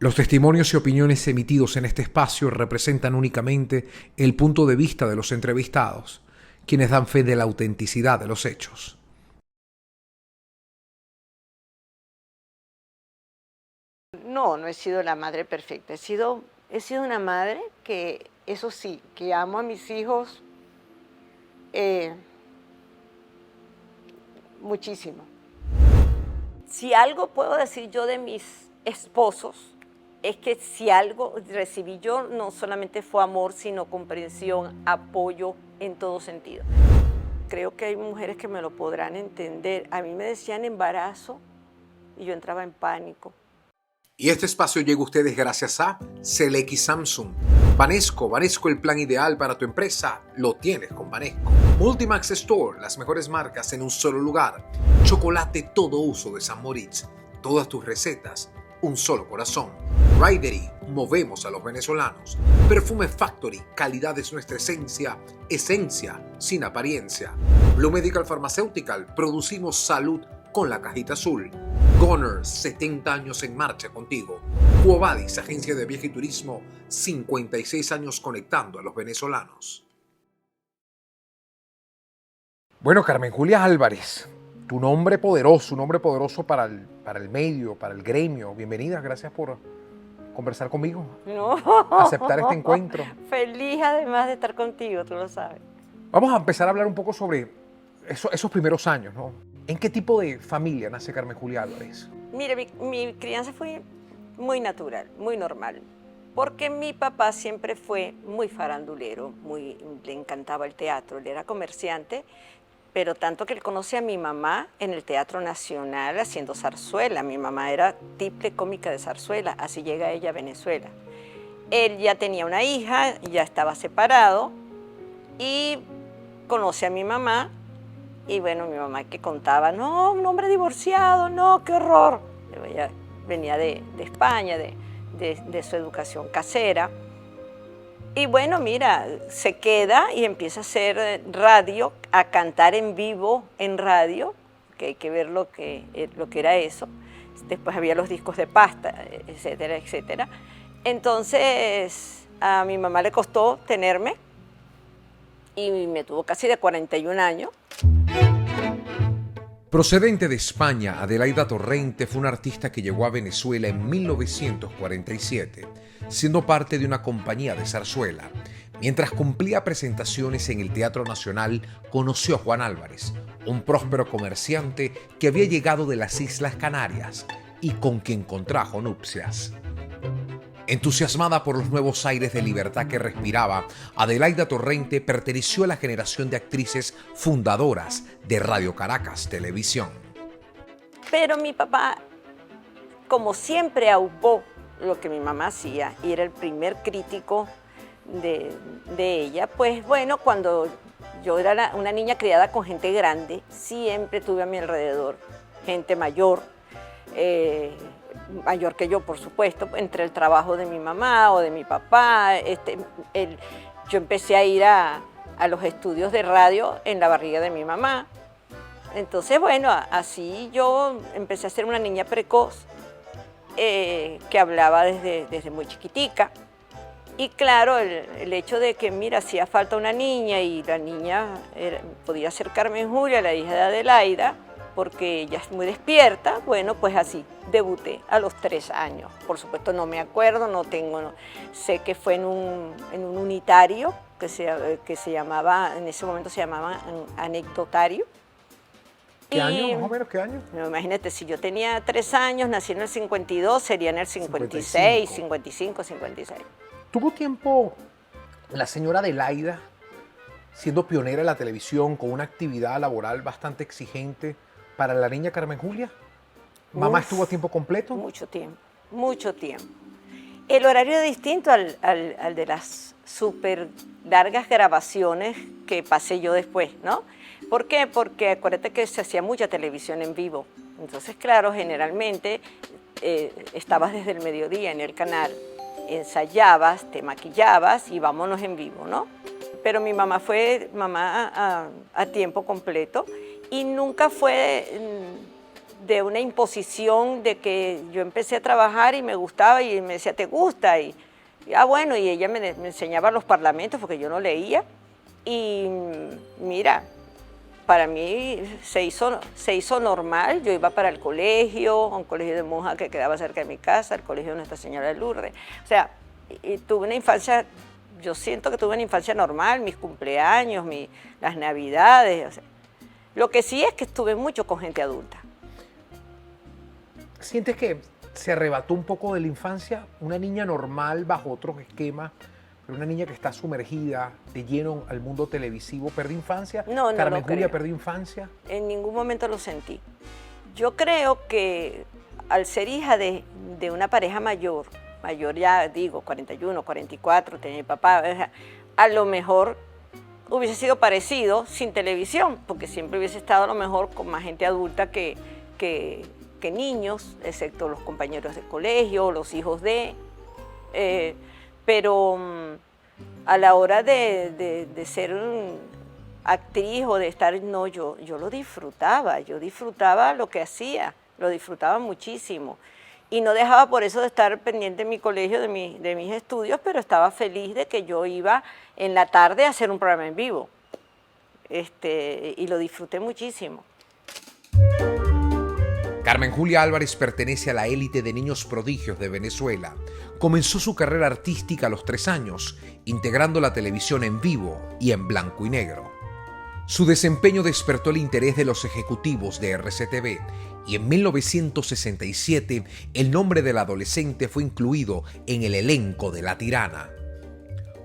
Los testimonios y opiniones emitidos en este espacio representan únicamente el punto de vista de los entrevistados, quienes dan fe de la autenticidad de los hechos. No, no he sido la madre perfecta. He sido una madre que, eso sí, que amo a mis hijos muchísimo. Si algo puedo decir yo de mis esposos, es que si algo recibí yo, no solamente fue amor, sino comprensión, apoyo en todo sentido. Creo que hay mujeres que me lo podrán entender. A mí me decían embarazo y yo entraba en pánico. Y este espacio llega a ustedes gracias a CLX Samsung. Banesco, el plan ideal para tu empresa, lo tienes con Banesco. Multimax Store, las mejores marcas en un solo lugar. Chocolate todo uso de San Moritz, todas tus recetas, un solo corazón. Ridery, movemos a los venezolanos. Perfume Factory, calidad es nuestra esencia, esencia sin apariencia. Blue Medical Pharmaceutical, producimos salud con la cajita azul. Goners, 70 años en marcha contigo. Quo Vadis, agencia de viaje y turismo, 56 años conectando a los venezolanos. Bueno, Carmen Julia Álvarez, tu nombre poderoso, un nombre poderoso para el medio, para el gremio. Bienvenida, gracias por conversar conmigo. No. Aceptar este encuentro. Feliz además de estar contigo, tú lo sabes. Vamos a empezar a hablar un poco sobre esos primeros años, ¿no? ¿En qué tipo de familia nace Carmen Julia Álvarez? Mire, mi crianza fue muy natural, muy normal, porque mi papá siempre fue muy farandulero, le encantaba el teatro, él era comerciante, pero tanto que él conoce a mi mamá en el Teatro Nacional haciendo zarzuela. Mi mamá era tiple cómica de zarzuela, así llega ella a Venezuela. Él ya tenía una hija, ya estaba separado y conoce a mi mamá. Y bueno, mi mamá que contaba, no, un hombre divorciado, no, qué horror. Ella venía de España, de su educación casera. Y bueno, mira, se queda y empieza a hacer radio, a cantar en vivo en radio, que hay que ver lo que era eso. Después había los discos de pasta, etcétera, etcétera. Entonces, a mi mamá le costó tenerme y me tuvo casi de 41 años. Procedente de España, Adelaida Torrente fue una artista que llegó a Venezuela en 1947, siendo parte de una compañía de zarzuela. Mientras cumplía presentaciones en el Teatro Nacional, conoció a Juan Álvarez, un próspero comerciante que había llegado de las Islas Canarias y con quien contrajo nupcias. Entusiasmada por los nuevos aires de libertad que respiraba, Adelaida Torrente perteneció a la generación de actrices fundadoras de Radio Caracas Televisión. Pero mi papá, como siempre, aupó lo que mi mamá hacía y era el primer crítico de ella. Pues bueno, cuando yo era una niña criada con gente grande, siempre tuve a mi alrededor gente mayor, mayor que yo, por supuesto, entre el trabajo de mi mamá o de mi papá. Yo empecé a ir a los estudios de radio en la barriga de mi mamá. Entonces, bueno, así yo empecé a ser una niña precoz que hablaba desde muy chiquitica. Y claro, el hecho de que, mira, hacía falta una niña y la niña podía ser Carmen Julia, la hija de Adelaida, porque ella es muy despierta. Bueno, pues así debuté a los 3 años. Por supuesto no me acuerdo, sé que fue en un unitario que se llamaba, en ese momento se llamaba anecdotario. ¿Qué año, más o menos, qué año? No, imagínate, si yo tenía 3 años, nací en el 52, sería en el 56, 55, 56. ¿Tuvo tiempo la señora Adelaida siendo pionera en la televisión con una actividad laboral bastante exigente para la niña Carmen Julia? ¿Mamá estuvo a tiempo completo? Mucho tiempo, mucho tiempo. El horario era distinto al de las súper largas grabaciones que pasé yo después, ¿no? ¿Por qué? Porque acuérdate que se hacía mucha televisión en vivo. Entonces, claro, generalmente estabas desde el mediodía en el canal, ensayabas, te maquillabas y vámonos en vivo, ¿no? Pero mi mamá fue mamá a tiempo completo y nunca fue de una imposición de que yo empecé a trabajar y me gustaba y me decía, ¿te gusta? Bueno, y ella me enseñaba los parlamentos porque yo no leía. Y mira, para mí se hizo normal. Yo iba para el colegio, a un colegio de monjas que quedaba cerca de mi casa, el colegio de Nuestra Señora de Lourdes. O sea, y tuve una infancia, yo siento que tuve una infancia normal, mis cumpleaños, las navidades. O sea, lo que sí es que estuve mucho con gente adulta. ¿Sientes que se arrebató un poco de la infancia? Una niña normal bajo otros esquemas, pero una niña que está sumergida de lleno al mundo televisivo, ¿perdió infancia? No, ¿Carmen lo Julia creo. perdió infancia? En ningún momento lo sentí. Yo creo que al ser hija de una pareja mayor ya digo, 41, 44, tenía mi papá, o sea, a lo mejor hubiese sido parecido sin televisión, porque siempre hubiese estado a lo mejor con más gente adulta que niños, excepto los compañeros de colegio, los hijos pero a la hora de ser actriz o de estar, no, yo lo disfrutaba, yo disfrutaba lo que hacía, lo disfrutaba muchísimo. Y no dejaba por eso de estar pendiente en mi colegio de mis estudios, pero estaba feliz de que yo iba en la tarde a hacer un programa en vivo. Y lo disfruté muchísimo. Carmen Julia Álvarez pertenece a la élite de niños prodigios de Venezuela. Comenzó su carrera artística a los 3 años, integrando la televisión en vivo y en blanco y negro. Su desempeño despertó el interés de los ejecutivos de RCTV y en 1967 el nombre del adolescente fue incluido en el elenco de La Tirana.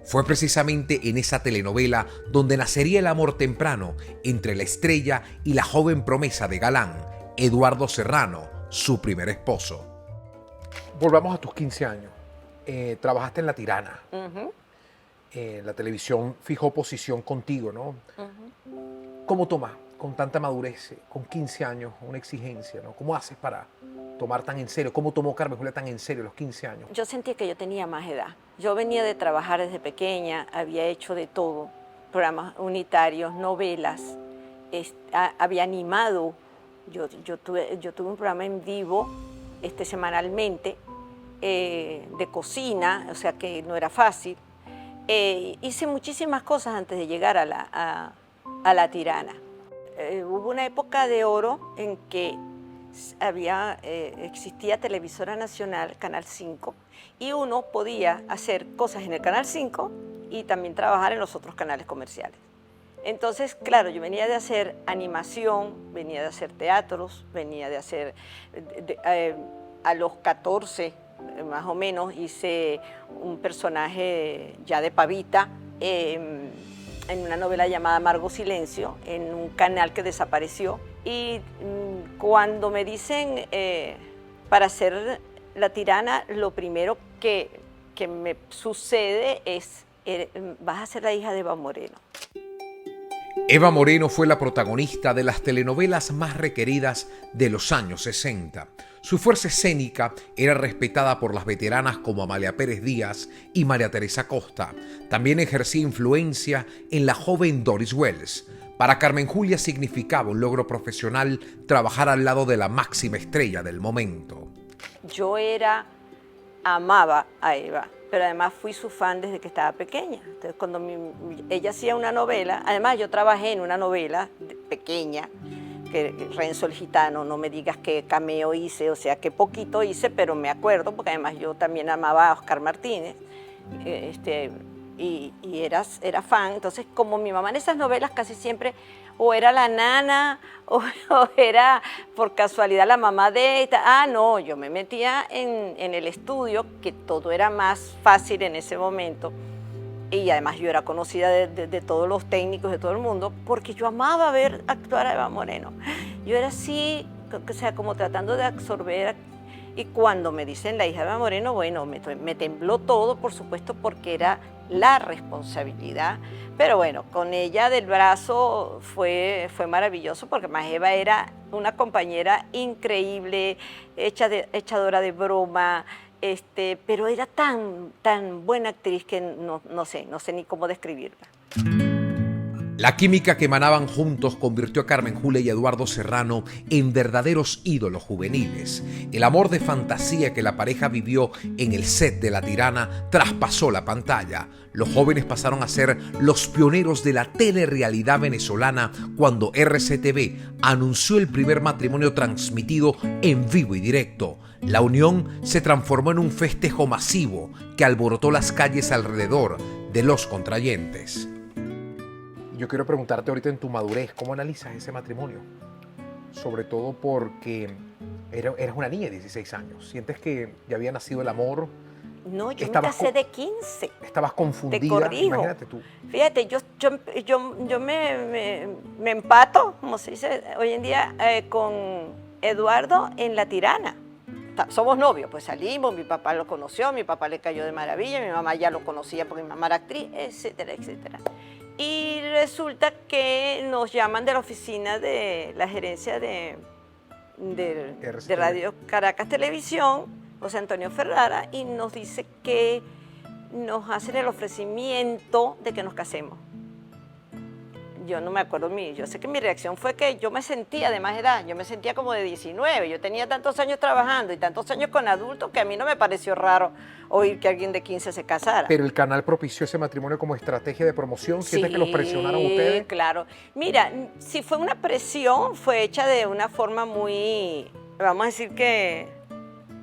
Fue precisamente en esa telenovela donde nacería el amor temprano entre la estrella y la joven promesa de galán, Eduardo Serrano, su primer esposo. Volvamos a tus 15 años. Trabajaste en La Tirana. La televisión fijó posición contigo, ¿no? ¿Cómo tomas con tanta madurez, con 15 años, una exigencia, ¿no? ¿Cómo haces para tomar tan en serio? ¿Cómo tomó Carmen Julia tan en serio los 15 años? Yo sentía que yo tenía más edad. Yo venía de trabajar desde pequeña, había hecho de todo, programas unitarios, novelas, había animado. Yo tuve un programa en vivo semanalmente de cocina, o sea que no era fácil. Hice muchísimas cosas antes de llegar a La Tirana. Hubo una época de oro en que existía Televisora Nacional, Canal 5, y uno podía hacer cosas en el Canal 5 y también trabajar en los otros canales comerciales. Entonces, claro, yo venía de hacer animación, venía de hacer teatros, venía de hacer, a los 14 más o menos, hice un personaje ya de pavita en una novela llamada Amargo Silencio, en un canal que desapareció. Y cuando me dicen para hacer La Tirana, lo primero que me sucede es, vas a ser la hija de Eva Moreno. Eva Moreno fue la protagonista de las telenovelas más requeridas de los años 60. Su fuerza escénica era respetada por las veteranas como Amalia Pérez Díaz y María Teresa Costa. También ejercía influencia en la joven Doris Wells. Para Carmen Julia significaba un logro profesional trabajar al lado de la máxima estrella del momento. Yo amaba a Eva, pero además fui su fan desde que estaba pequeña. Entonces, cuando ella hacía una novela, además yo trabajé en una novela pequeña, que Renzo el Gitano, no me digas qué cameo hice, o sea, qué poquito hice, pero me acuerdo, porque además yo también amaba a Oscar Martínez, y era fan. Entonces, como mi mamá en esas novelas casi siempre o era la nana o era por casualidad la mamá de esta. No, yo me metía en el estudio, que todo era más fácil en ese momento, y además yo era conocida de todos los técnicos, de todo el mundo, porque yo amaba ver actuar a Eva Moreno. Yo era así, o sea, como tratando de absorber. Y cuando me dicen la hija de Eva Moreno, bueno, me tembló todo, por supuesto, porque era la responsabilidad. Pero bueno, con ella del brazo fue maravilloso, porque más Eva era una compañera increíble, echadora de broma, pero era tan buena actriz que no sé ni cómo describirla. La química que emanaban juntos convirtió a Carmen Julia y Eduardo Serrano en verdaderos ídolos juveniles. El amor de fantasía que la pareja vivió en el set de La Tirana traspasó la pantalla. Los jóvenes pasaron a ser los pioneros de la telerrealidad venezolana cuando RCTV anunció el primer matrimonio transmitido en vivo y directo. La unión se transformó en un festejo masivo que alborotó las calles alrededor de los contrayentes. Yo quiero preguntarte ahorita en tu madurez, ¿cómo analizas ese matrimonio? Sobre todo porque eras una niña de 16 años. ¿Sientes que ya había nacido el amor? No, yo me casé de 15. Estabas confundida. Te corrijo. Imagínate tú. Fíjate, yo me empato, como se dice hoy en día, con Eduardo en La Tirana. Somos novios, pues salimos, mi papá lo conoció, mi papá le cayó de maravilla, mi mamá ya lo conocía porque mi mamá era actriz, etcétera, etcétera. Y resulta que nos llaman de la oficina de la gerencia de Radio Caracas Televisión, José Antonio Ferrara, y nos dice que nos hacen el ofrecimiento de que nos casemos. Yo no me acuerdo, yo sé que mi reacción fue que yo me sentía de más edad, yo me sentía como de 19, yo tenía tantos años trabajando y tantos años con adultos que a mí no me pareció raro oír que alguien de 15 se casara. Pero el canal propició ese matrimonio como estrategia de promoción, ¿sientes que los presionaron ustedes? Sí, claro. Mira, si fue una presión, fue hecha de una forma muy, vamos a decir que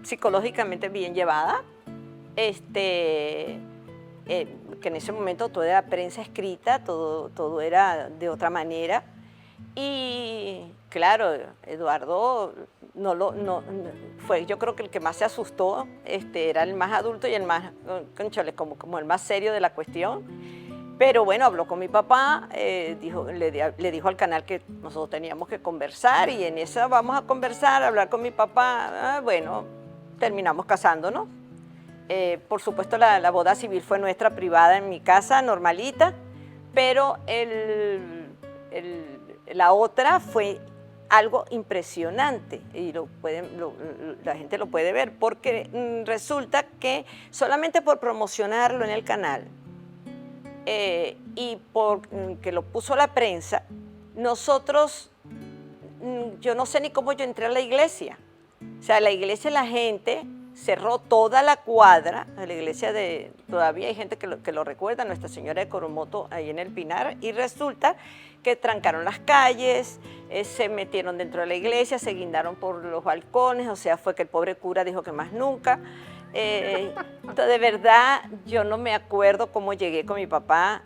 psicológicamente bien llevada, que en ese momento todo era prensa escrita, todo era de otra manera. Y claro, Eduardo fue, yo creo que el que más se asustó, era el más adulto y el más, conchole, como el más serio de la cuestión. Pero bueno, habló con mi papá, le dijo al canal que nosotros teníamos que conversar, y en esa vamos a conversar, a hablar con mi papá. Bueno, terminamos casándonos. Por supuesto, la boda civil fue nuestra, privada, en mi casa, normalita, pero la otra fue algo impresionante, y la gente lo puede ver, porque resulta que solamente por promocionarlo en el canal y por que lo puso la prensa, nosotros, yo no sé ni cómo yo entré a la iglesia. O sea, la iglesia, la gente cerró toda la cuadra, la iglesia todavía hay gente que lo recuerda, Nuestra Señora de Coromoto, ahí en el Pinar, y resulta que trancaron las calles, se metieron dentro de la iglesia, se guindaron por los balcones, o sea, fue que el pobre cura dijo que más nunca. Entonces, de verdad, yo no me acuerdo cómo llegué con mi papá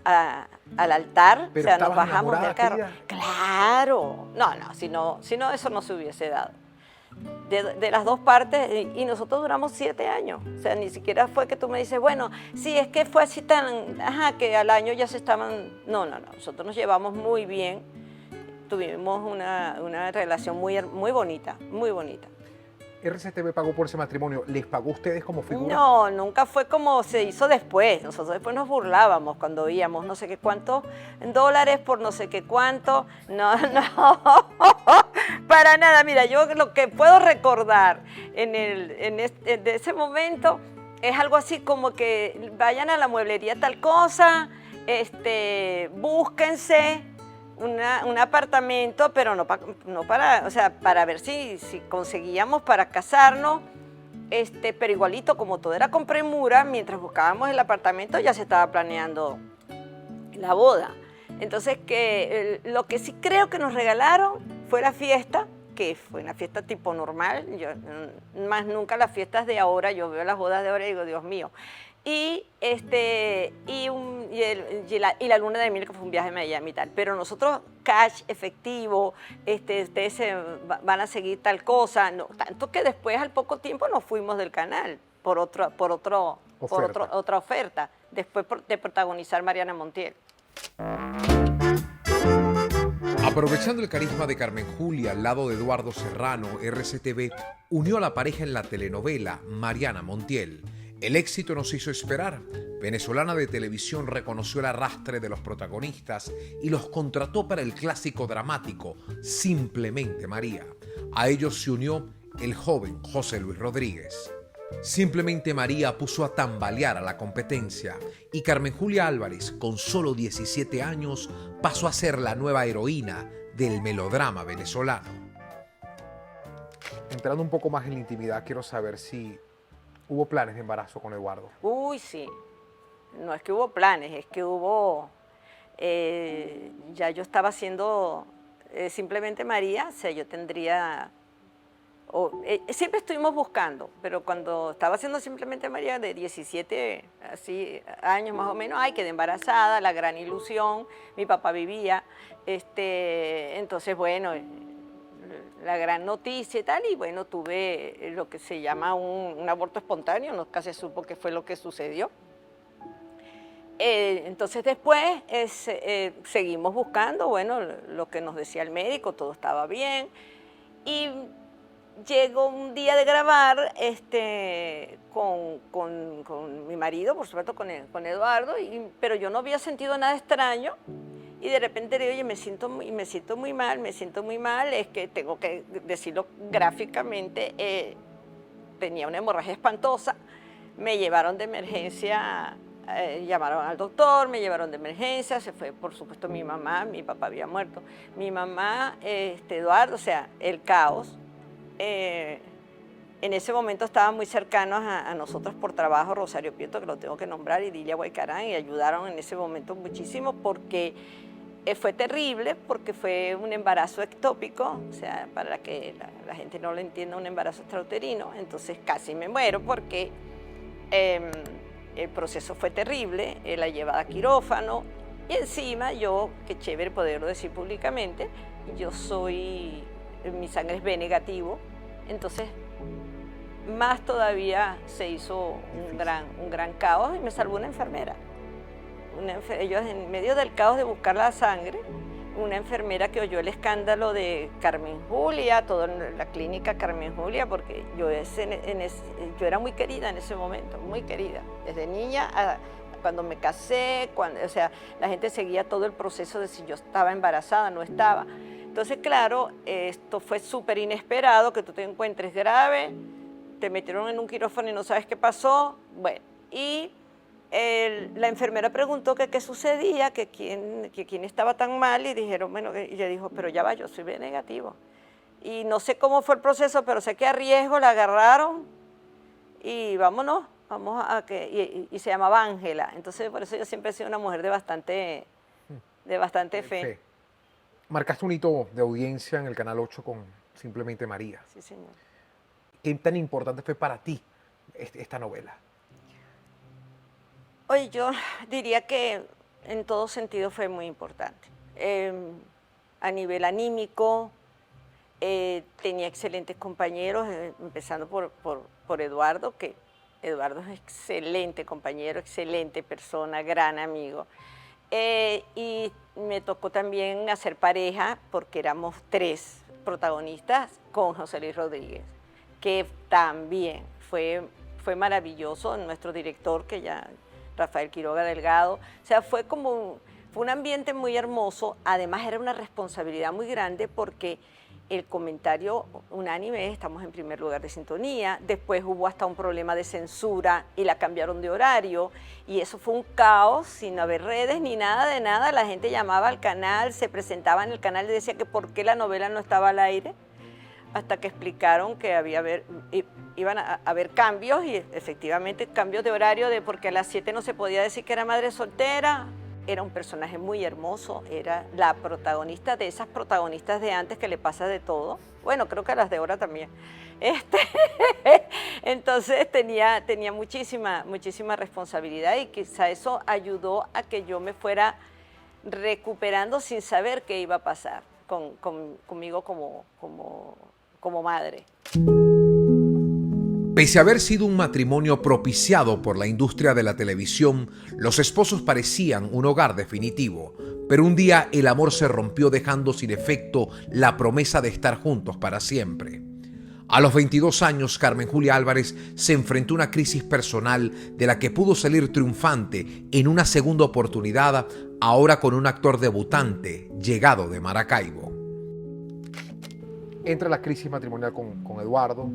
al altar. Pero o sea, nos bajamos del carro. Tía. Claro, si no, eso no se hubiese dado. De las dos partes, y nosotros duramos 7 años. O sea, ni siquiera fue que tú me dices, bueno, sí, es que fue así que al año ya se estaban... No, nosotros nos llevamos muy bien, tuvimos una relación muy, muy bonita, muy bonita. ¿RCTV pagó por ese matrimonio? ¿Les pagó a ustedes como figura? No, nunca fue como se hizo después. Nosotros después nos burlábamos cuando oíamos no sé qué cuántos dólares por no sé qué cuánto. No, para nada. Mira, yo lo que puedo recordar de ese momento es algo así como que vayan a la mueblería tal cosa, búsquense un apartamento, pero no para, o sea, para ver si conseguíamos para casarnos, pero igualito, como todo era con premura, mientras buscábamos el apartamento ya se estaba planeando la boda. Entonces, lo que sí creo que nos regalaron fue la fiesta, que fue una fiesta tipo normal, más nunca las fiestas de ahora, yo veo las bodas de ahora y digo, Dios mío. Y la luna de miel, que fue un viaje a Miami y tal. Pero nosotros, cash, efectivo, ustedes van a seguir tal cosa. No, tanto que después, al poco tiempo, nos fuimos del canal por otra oferta, después de protagonizar Mariana Montiel. Aprovechando el carisma de Carmen Julia al lado de Eduardo Serrano, RCTV unió a la pareja en la telenovela Mariana Montiel. El éxito nos hizo esperar. Venezolana de Televisión reconoció el arrastre de los protagonistas y los contrató para el clásico dramático Simplemente María. A ellos se unió el joven José Luis Rodríguez. Simplemente María puso a tambalear a la competencia y Carmen Julia Álvarez, con solo 17 años, pasó a ser la nueva heroína del melodrama venezolano. Entrando un poco más en la intimidad, quiero saber si hubo planes de embarazo con Eduardo. Uy, sí. No es que hubo planes, es que hubo... ya yo estaba haciendo Simplemente María, o sea, yo tendría... siempre estuvimos buscando, pero cuando estaba haciendo Simplemente María de 17 así, años más o menos, ay, quedé embarazada, la gran ilusión, mi papá vivía, entonces bueno, la gran noticia y tal, y bueno, tuve lo que se llama un aborto espontáneo, nunca se supo qué fue lo que sucedió. Entonces después seguimos buscando, bueno, lo que nos decía el médico, todo estaba bien, y llegó un día de grabar con mi marido, por supuesto con Eduardo, pero yo no había sentido nada extraño, y de repente le digo, oye, me siento muy mal, es que tengo que decirlo gráficamente, tenía una hemorragia espantosa, me llevaron de emergencia, llamaron al doctor, me llevaron de emergencia, se fue por supuesto mi mamá, mi papá había muerto, mi mamá, Eduardo, o sea, el caos. En ese momento estaban muy cercanos a nosotros por trabajo, Rosario Prieto, que lo tengo que nombrar, y Dilia Guaycarán, y ayudaron en ese momento muchísimo porque fue terrible, porque fue un embarazo ectópico, o sea, para que la gente no lo entienda, un embarazo extrauterino, entonces casi me muero porque el proceso fue terrible, la llevada a quirófano, y encima yo, qué chévere poderlo decir públicamente, mi sangre es B negativo, entonces más todavía se hizo un gran caos y me salvó una enfermera. Ellos en medio del caos de buscar la sangre, una enfermera que oyó el escándalo de Carmen Julia, toda la clínica Carmen Julia, porque yo era muy querida en ese momento, muy querida, desde niña cuando me casé, o sea, la gente seguía todo el proceso de si yo estaba embarazada, no estaba. Entonces, claro, esto fue súper inesperado, que tú te encuentres grave, te metieron en un quirófano y no sabes qué pasó. Bueno, y la enfermera preguntó que qué sucedía, que quién estaba tan mal, y dijeron, bueno, y ella dijo, pero ya va, yo soy B negativo. Y no sé cómo fue el proceso, pero sé que a riesgo la agarraron y vámonos, y se llamaba Ángela. Entonces, por eso yo siempre he sido una mujer de bastante fe. Marcaste un hito de audiencia en el Canal 8 con Simplemente María. Sí, señor. ¿Qué tan importante fue para ti esta novela? Oye, yo diría que en todo sentido fue muy importante. A nivel anímico, tenía excelentes compañeros, empezando por Eduardo, que Eduardo es excelente compañero, excelente persona, gran amigo. Y me tocó también hacer pareja, porque éramos 3 protagonistas, con José Luis Rodríguez, que también fue maravilloso, nuestro director, que ya Rafael Quiroga Delgado, o sea, fue un ambiente muy hermoso, además era una responsabilidad muy grande porque el comentario unánime es, estamos en primer lugar de sintonía, después hubo hasta un problema de censura y la cambiaron de horario, y eso fue un caos, sin haber redes ni nada de nada, la gente llamaba al canal, se presentaba en el canal y decía que por qué la novela no estaba al aire, hasta que explicaron que iban a haber cambios, y efectivamente cambios de horario, porque a las 7 no se podía decir que era madre soltera. Era un personaje muy hermoso, era la protagonista de esas protagonistas de antes que le pasa de todo. Bueno, creo que a las de ahora también. Entonces tenía muchísima responsabilidad, y quizá eso ayudó a que yo me fuera recuperando sin saber qué iba a pasar conmigo como madre. Pese a haber sido un matrimonio propiciado por la industria de la televisión, los esposos parecían un hogar definitivo, pero un día el amor se rompió, dejando sin efecto la promesa de estar juntos para siempre. A los 22 años, Carmen Julia Álvarez se enfrentó a una crisis personal de la que pudo salir triunfante en una segunda oportunidad, ahora con un actor debutante llegado de Maracaibo. Entra la crisis matrimonial con Eduardo.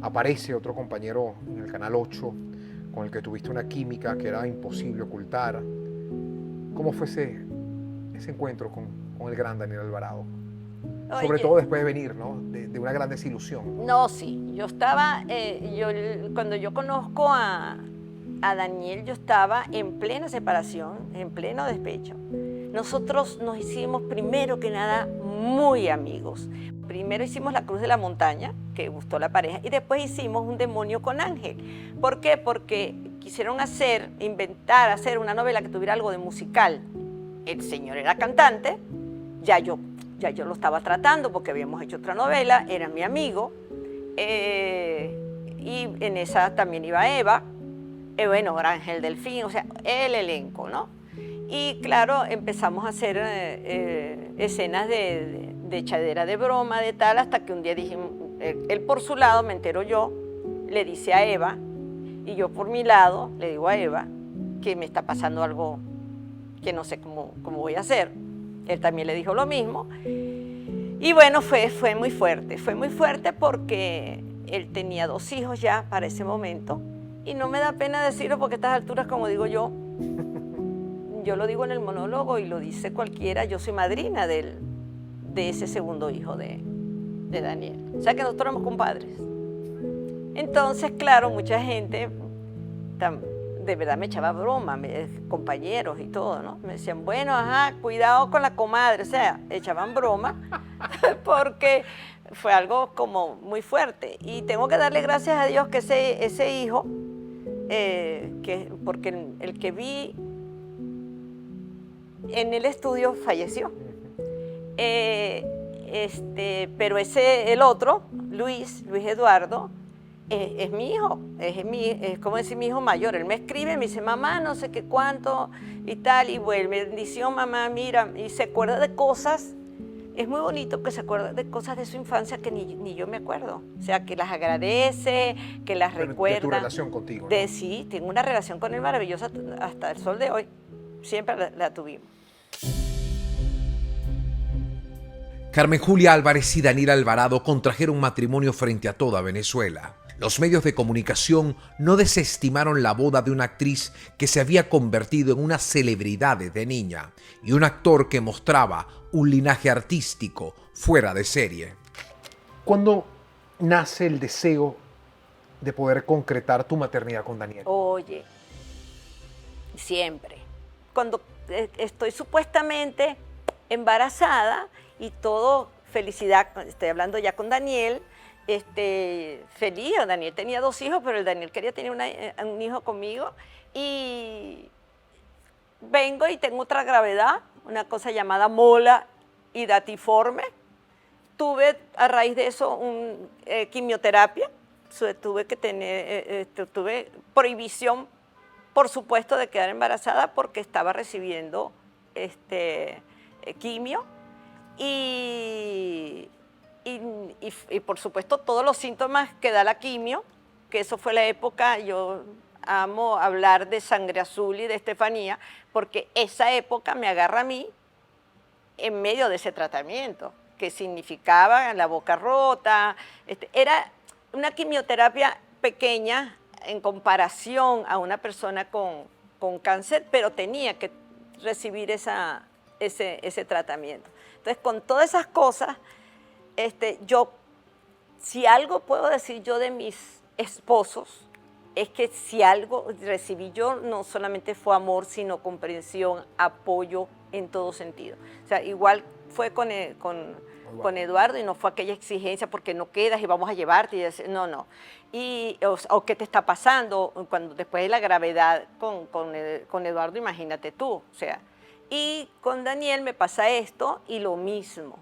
aparece otro compañero en el Canal 8 con el que tuviste una química que era imposible ocultar. ¿Cómo fue ese encuentro con el gran Daniel Alvarado? Oye, Sobre todo después de venir, ¿no? De una gran desilusión. no, sí, yo estaba, cuando yo conozco a Daniel, yo estaba en plena separación, en pleno despecho. Nosotros nos hicimos primero que nada muy amigos. Primero hicimos La Cruz de la Montaña, que gustó la pareja, y después hicimos Un demonio con Ángel. ¿Por qué? Porque quisieron hacer una novela que tuviera algo de musical. El señor era cantante, ya yo lo estaba tratando porque habíamos hecho otra novela, era mi amigo, y en esa también iba Eva, bueno, Ángel Delfín, o sea, el elenco, ¿no? Y claro, empezamos a hacer escenas de echadera de broma, de tal, hasta que un día dijimos, él por su lado, me entero yo, le dice a Eva, y yo por mi lado le digo a Eva que me está pasando algo que no sé cómo voy a hacer. Él también le dijo lo mismo. Y bueno, fue muy fuerte porque él tenía 2 hijos ya para ese momento. Y no me da pena decirlo porque a estas alturas, como digo yo lo digo en el monólogo y lo dice cualquiera, yo soy madrina de ese segundo hijo de Daniel. O sea que nosotros éramos compadres. Entonces, claro, mucha gente de verdad me echaba broma, compañeros y todo, ¿no? Me decían, bueno, ajá, cuidado con la comadre, o sea, echaban broma porque fue algo como muy fuerte. Y tengo que darle gracias a Dios que ese hijo, porque el que vi en el estudio falleció. Pero el otro, Luis Eduardo, es mi hijo, es como decir mi hijo mayor. Él me escribe, me dice, mamá, no sé qué cuánto y tal, y vuelve, bendición, mamá, mira, y se acuerda de cosas. Es muy bonito que se acuerde de cosas de su infancia que ni yo me acuerdo. O sea, que las agradece, que las recuerda. De tu relación contigo, ¿no? Sí, tengo una relación con él maravillosa hasta el sol de hoy. Siempre la tuvimos. Carmen Julia Álvarez y Daniel Alvarado contrajeron matrimonio frente a toda Venezuela. Los medios de comunicación no desestimaron la boda de una actriz que se había convertido en una celebridad desde niña y un actor que mostraba un linaje artístico fuera de serie. ¿Cuándo nace el deseo de poder concretar tu maternidad con Daniel? Oye, siempre. Cuando estoy supuestamente embarazada y todo, felicidad, estoy hablando ya con Daniel, feliz. Daniel tenía 2 hijos, pero el Daniel quería tener un hijo conmigo, y vengo y tengo otra gravedad, una cosa llamada mola hidatiforme. Tuve a raíz de eso quimioterapia, tuve prohibición, por supuesto, de quedar embarazada porque estaba recibiendo quimio, y por supuesto todos los síntomas que da la quimio, que eso fue la época, yo amo hablar de Sangre Azul y de Estefanía, porque esa época me agarra a mí en medio de ese tratamiento, que significaba la boca rota. Era una quimioterapia pequeña en comparación a una persona con cáncer, pero tenía que recibir ese tratamiento. Entonces, con todas esas cosas, si algo puedo decir yo de mis esposos, es que si algo recibí yo, no solamente fue amor, sino comprensión, apoyo en todo sentido. O sea, igual fue con Eduardo, y no fue aquella exigencia porque no quedas y vamos a llevarte, y decir, no. O qué te está pasando después de la gravedad con Eduardo, imagínate tú, o sea. Y con Daniel me pasa esto y lo mismo.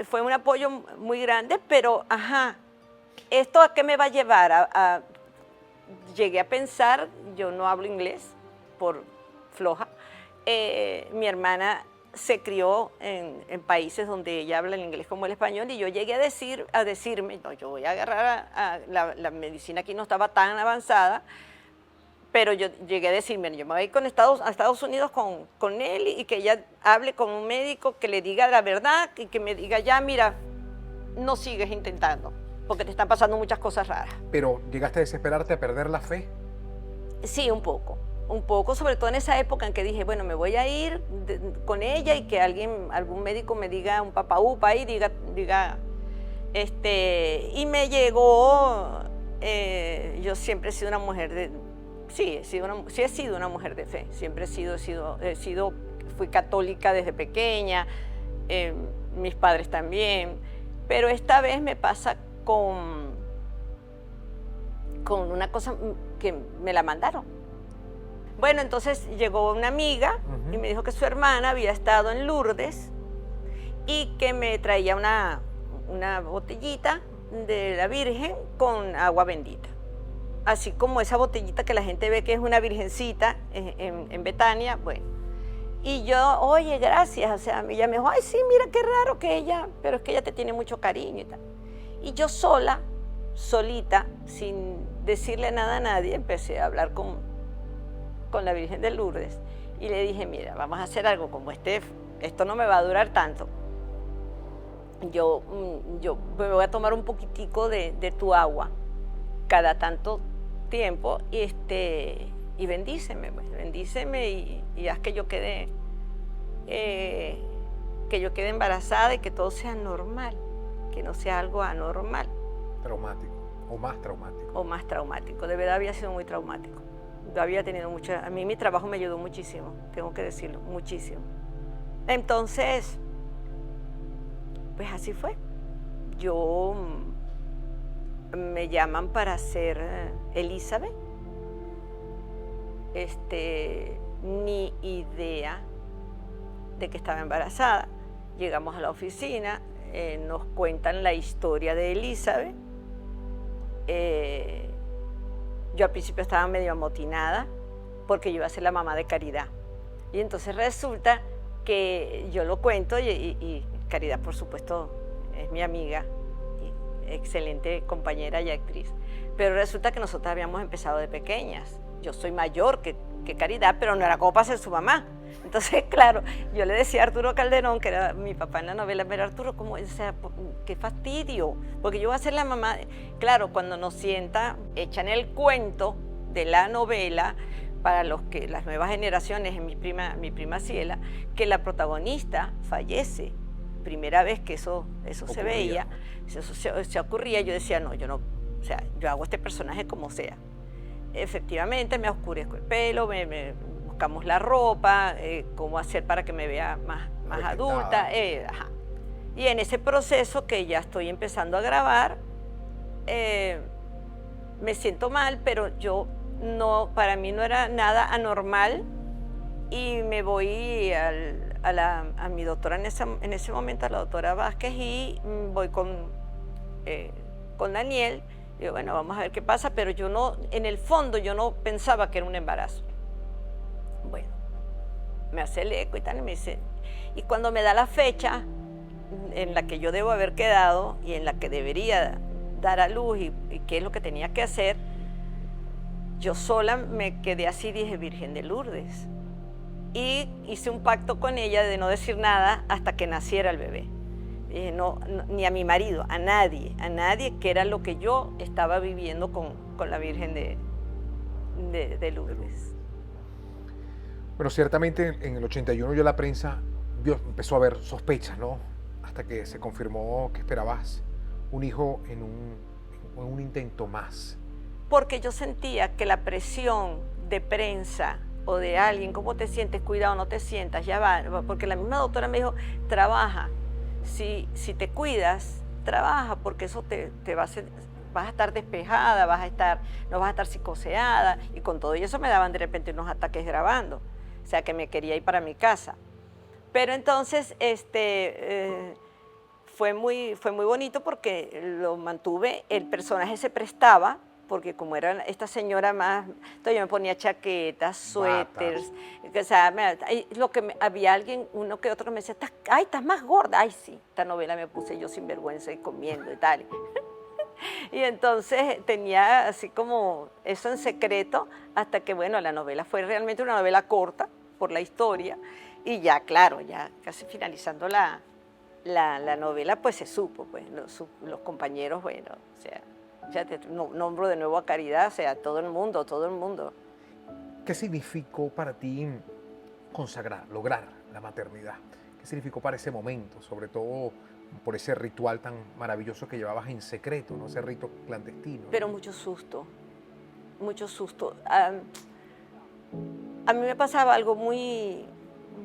Fue un apoyo muy grande, pero ¿esto a qué me va a llevar? Llegué a pensar, yo no hablo inglés por floja. Mi hermana se crió en países donde ella habla el inglés como el español, y yo llegué a decirme, no, yo voy a agarrar la medicina aquí no estaba tan avanzada, pero yo llegué a decirme, yo me voy a ir a Estados Unidos con él, y que ella hable con un médico que le diga la verdad, y que me diga, ya, mira, no sigues intentando. porque te están pasando muchas cosas raras. Pero ¿llegaste a desesperarte, a perder la fe? Sí, un poco, sobre todo en esa época en que dije, bueno, me voy a ir con ella y que algún médico me diga un papaupa ahí, y me llegó, yo siempre he sido una mujer sí he sido una mujer de fe, siempre fui católica desde pequeña, mis padres también, pero esta vez me pasa con una cosa que me la mandaron. Bueno, entonces llegó una amiga y me dijo que su hermana había estado en Lourdes y que me traía una botellita de la Virgen con agua bendita. Así como esa botellita que la gente ve que es una virgencita en Betania, bueno. Y yo, oye, gracias, o sea, ella me dijo, ay, sí, mira qué raro que ella, pero es que ella te tiene mucho cariño y tal. Y yo solita, sin decirle nada a nadie, empecé a hablar con la Virgen de Lourdes y le dije, mira, vamos a hacer algo como esto no me va a durar tanto. Yo me voy a tomar un poquitico de tu agua cada tanto tiempo y bendíceme y haz que yo quede embarazada y que todo sea normal, que no sea algo anormal. Traumático, o más traumático. O más traumático, de verdad había sido muy traumático. Yo había tenido a mí mi trabajo me ayudó muchísimo, tengo que decirlo, muchísimo. Entonces, pues así fue. Me llaman para ser Elizabeth. Ni idea de que estaba embarazada. Llegamos a la oficina, nos cuentan la historia de Elizabeth. Yo al principio estaba medio amotinada porque yo iba a ser la mamá de Caridad. Y entonces resulta que yo lo cuento y Caridad, por supuesto, es mi amiga, y excelente compañera y actriz. Pero resulta que nosotras habíamos empezado de pequeñas. Yo soy mayor que Caridad, pero no era como para ser su mamá. Entonces, claro, yo le decía a Arturo Calderón, que era mi papá en la novela, pero Arturo, o sea, qué fastidio, porque yo voy a ser la mamá. Claro, cuando nos sienta, echan el cuento de la novela para las nuevas generaciones, en mi prima Ciela, que la protagonista fallece. Primera vez que eso se veía, eso se ocurría, yo decía, no, o sea, yo hago este personaje como sea. Efectivamente, me oscurezco el pelo, buscamos la ropa, cómo hacer para que me vea más adulta. Y en ese proceso que ya estoy empezando a grabar, me siento mal, pero para mí no era nada anormal y me voy a mi doctora en ese momento, a la doctora Vázquez, y voy con Daniel. Digo, bueno, vamos a ver qué pasa, pero en el fondo yo no pensaba que era un embarazo. Bueno, me hace el eco y tal, y me dice, y cuando me da la fecha en la que yo debo haber quedado y en la que debería dar a luz y qué es lo que tenía que hacer, yo sola me quedé así, dije, Virgen de Lourdes. Y hice un pacto con ella de no decir nada hasta que naciera el bebé. No, ni a mi marido, a nadie, que era lo que yo estaba viviendo con la Virgen de Lourdes. Bueno, ciertamente en el 81 ya la prensa empezó a ver sospechas, ¿no? Hasta que se confirmó que esperabas un hijo en un intento más. Porque yo sentía que la presión de prensa o de alguien, ¿cómo te sientes? Cuidado, no te sientas, ya va. Porque la misma doctora me dijo, trabaja. Si te cuidas, trabaja, porque eso te va a hacer, vas a estar despejada, no vas a estar psicoseada, y con todo eso me daban de repente unos ataques grabando, o sea que me quería ir para mi casa. Pero entonces fue muy bonito porque lo mantuve, el personaje se prestaba, porque como era esta señora más, entonces yo me ponía chaquetas, suéteres, o sea, había alguien, uno que otro me decía, ay, estás más gorda, ay sí, esta novela me puse yo sin vergüenza y comiendo y tal. Y entonces tenía así como eso en secreto, hasta que bueno, la novela fue realmente una novela corta por la historia, y ya claro, ya casi finalizando la novela pues se supo, pues los compañeros, bueno, o sea, fíjate, nombro de nuevo a Caridad, o sea, todo el mundo, todo el mundo. ¿Qué significó para ti consagrar, lograr la maternidad? ¿Qué significó para ese momento, sobre todo por ese ritual tan maravilloso que llevabas en secreto, ¿no? Ese rito clandestino, ¿no? Pero mucho susto, mucho susto. A mí me pasaba algo muy,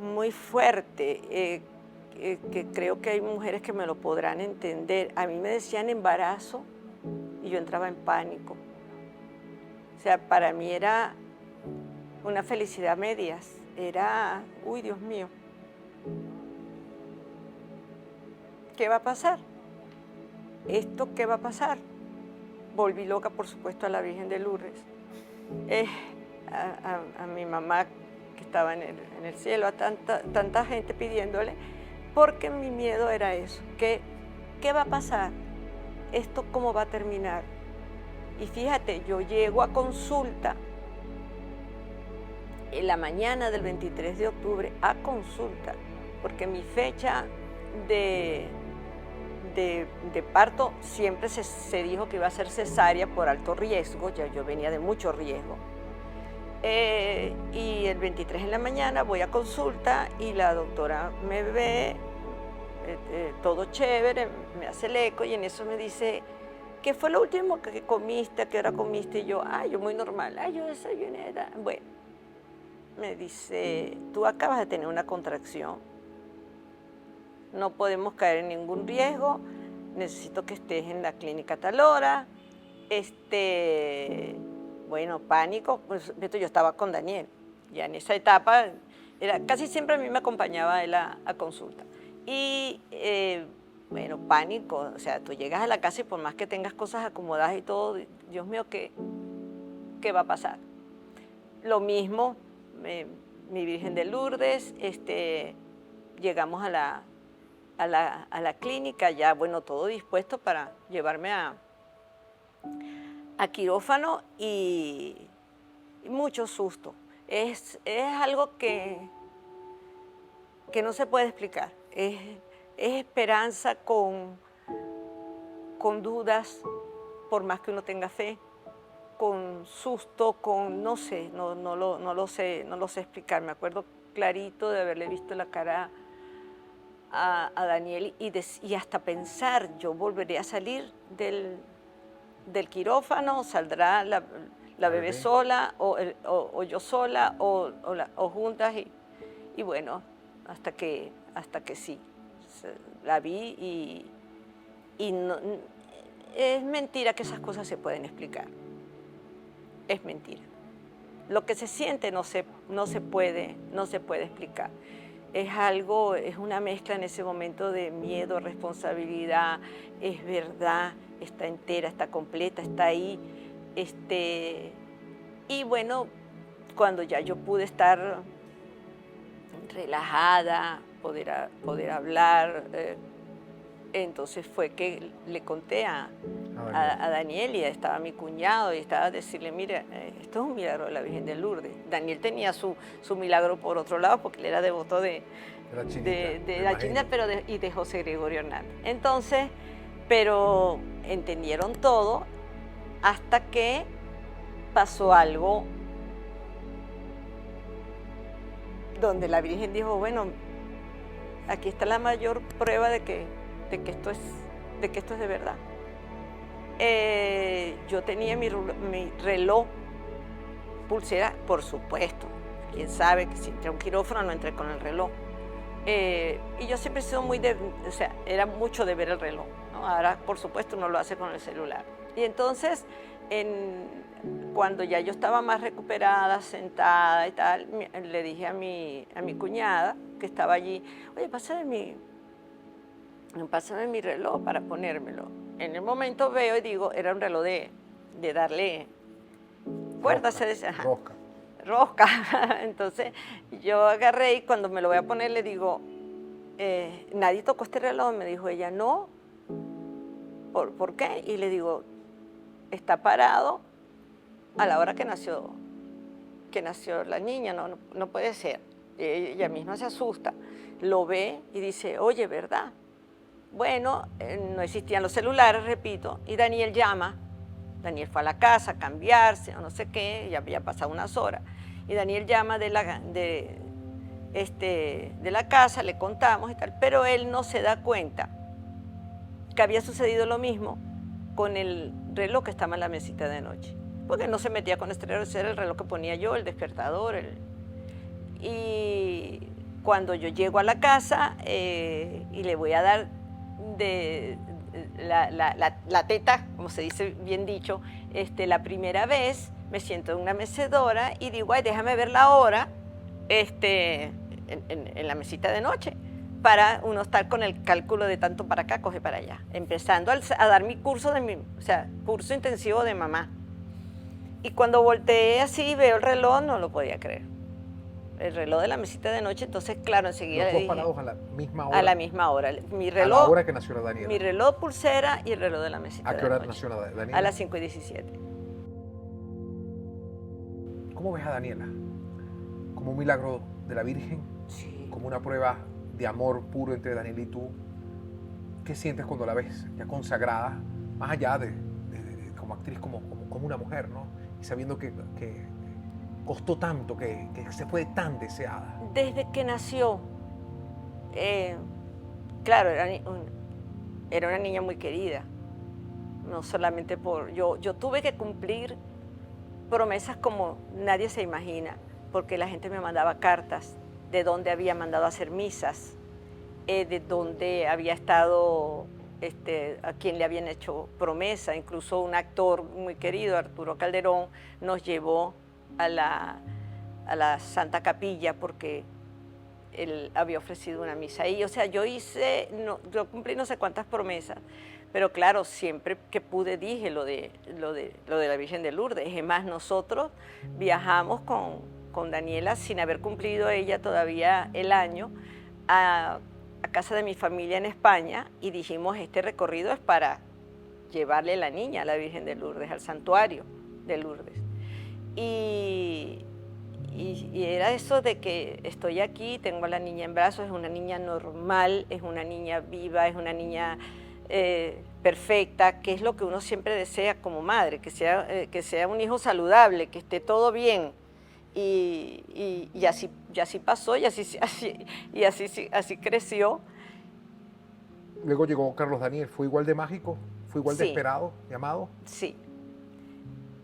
muy fuerte, que creo que hay mujeres que me lo podrán entender. A mí me decían embarazo y yo entraba en pánico. O sea, para mí era una felicidad a medias. Era, uy, Dios mío, ¿qué va a pasar? ¿Esto qué va a pasar? Volví loca, por supuesto, a la Virgen de Lourdes. A mi mamá, que estaba en el cielo, a tanta gente pidiéndole, porque mi miedo era eso, ¿qué va a pasar? ¿Esto cómo va a terminar? Y fíjate, yo llego a consulta en la mañana del 23 de octubre, a consulta, porque mi fecha de parto siempre se dijo que iba a ser cesárea por alto riesgo, ya yo venía de mucho riesgo. Y el 23 en la mañana voy a consulta y la doctora me ve, todo chévere, me hace el eco y en eso me dice, ¿qué fue lo último que comiste? ¿A qué hora comiste? Y yo, yo muy normal, yo desayuné. Bueno, me dice, tú acabas de tener una contracción, no podemos caer en ningún riesgo, necesito que estés en la clínica a tal hora. Bueno, pánico, pues yo estaba con Daniel, ya en esa etapa, casi siempre a mí me acompañaba él a consulta. Y bueno, pánico, o sea, tú llegas a la casa y por más que tengas cosas acomodadas y todo, Dios mío, ¿qué va a pasar? Lo mismo, mi Virgen de Lourdes, llegamos a la clínica, ya, bueno, todo dispuesto para llevarme a quirófano y mucho susto. Es algo que no se puede explicar. Es esperanza con dudas, por más que uno tenga fe, con susto, con no sé, no lo sé explicar. Me acuerdo clarito de haberle visto la cara a Daniel y hasta pensar, yo volveré a salir del quirófano, saldrá la bebé sola o yo sola o juntas y bueno, hasta que sí, la vi y no, es mentira que esas cosas se pueden explicar, es mentira. Lo que se siente no se puede explicar. Es una mezcla en ese momento de miedo, responsabilidad, es verdad, está entera, está completa, está ahí. Y bueno, cuando ya yo pude estar relajada, poder hablar, entonces fue que le conté a Daniel y estaba mi cuñado y estaba a decirle, mira, esto es un milagro de la Virgen de Lourdes. Daniel tenía su milagro por otro lado porque él era devoto de la Chinita, pero y de José Gregorio Hernández. Entonces, pero entendieron todo hasta que pasó algo donde la Virgen dijo, bueno, aquí está la mayor prueba de que esto es de verdad. Yo tenía mi reloj, pulsera, por supuesto. Quién sabe que si entré a un quirófano no entré con el reloj. Y yo siempre he sido o sea, era mucho de ver el reloj, ¿no? Ahora, por supuesto, uno lo hace con el celular. Y entonces, cuando ya yo estaba más recuperada, sentada y tal, le dije a mi cuñada, que estaba allí, oye, pásame mi reloj para ponérmelo. En el momento veo y digo, era un reloj de darle cuerda, se dice. Rosca. Entonces yo agarré y cuando me lo voy a poner le digo, nadie tocó este reloj. Me dijo ella, no. ¿Por qué? Y le digo, está parado a la hora que nació la niña, no puede ser. Ella misma se asusta, lo ve y dice, oye, ¿verdad? Bueno, no existían los celulares, repito, y Daniel llama. Daniel fue a la casa a cambiarse o no sé qué, ya había pasado unas horas. Y Daniel llama de la casa, le contamos y tal, pero él no se da cuenta que había sucedido lo mismo con el reloj que estaba en la mesita de noche. Porque no se metía con este reloj, ese era el reloj que ponía yo, el despertador. Y cuando yo llego a la casa y le voy a dar la teta, como se dice bien dicho, la primera vez me siento en una mecedora y digo, ay, déjame ver la hora en la mesita de noche, para uno estar con el cálculo de tanto para acá, coge para allá. Empezando a dar mi curso, curso intensivo de mamá. Y cuando volteé así y veo el reloj, no lo podía creer. El reloj de la mesita de noche, entonces, claro, enseguida Los le dos dije... parados a la misma hora. A la misma hora. Mi reloj, a la hora que nació la Daniela. Mi reloj pulsera y el reloj de la mesita de noche. ¿A qué hora nació la Daniela? A las 5:17. ¿Cómo ves a Daniela? ¿Como un milagro de la Virgen? Sí. ¿Como una prueba de amor puro entre Daniela y tú? ¿Qué sientes cuando la ves ya consagrada, más allá de como actriz, como una mujer, ¿no? Y sabiendo que costó tanto, que se fue tan deseada. Desde que nació, claro, era una niña muy querida. No solamente por... Yo tuve que cumplir promesas como nadie se imagina, porque la gente me mandaba cartas de dónde había mandado a hacer misas, de dónde había estado, a quien le habían hecho promesa. Incluso un actor muy querido, Arturo Calderón, nos llevó a la Santa Capilla porque él había ofrecido una misa ahí. O sea, yo cumplí no sé cuántas promesas, pero claro, siempre que pude dije lo de la Virgen de Lourdes. Es más, nosotros viajamos con Daniela sin haber cumplido ella todavía el año a casa de mi familia en España y dijimos, este recorrido es para llevarle la niña a la Virgen de Lourdes, al santuario de Lourdes. Y era eso de que estoy aquí, tengo a la niña en brazos, es una niña normal, es una niña viva, es una niña perfecta, que es lo que uno siempre desea como madre, que sea un hijo saludable, que esté todo bien. Y así pasó y así creció. Luego llegó Carlos Daniel. ¿Fue igual de mágico? ¿Fue igual de Sí. esperado, llamado? Sí,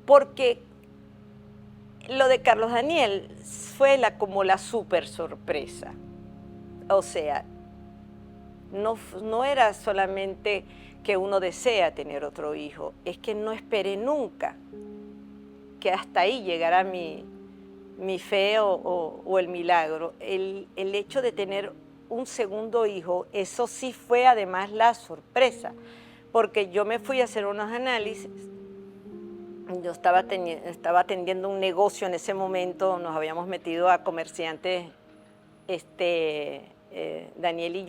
porque lo de Carlos Daniel fue como la súper sorpresa. O sea, no era solamente que uno desea tener otro hijo, es que no esperé nunca que hasta ahí llegara mi fe o el milagro. El hecho de tener un segundo hijo, eso sí fue además la sorpresa, porque yo me fui a hacer unos análisis. Yo estaba atendiendo un negocio en ese momento, nos habíamos metido a comerciantes, Daniel y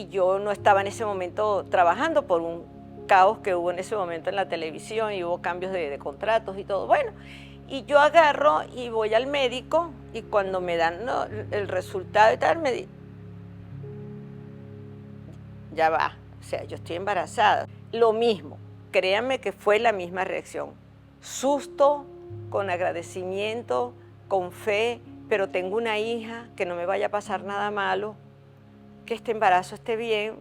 yo no estaba en ese momento trabajando por un caos que hubo en ese momento en la televisión y hubo cambios de contratos y todo. Bueno, y yo agarro y voy al médico y cuando me dan el resultado y tal, ya va, o sea, yo estoy embarazada. Lo mismo. Créanme que fue la misma reacción. Susto, con agradecimiento, con fe, pero tengo una hija, que no me vaya a pasar nada malo, que este embarazo esté bien,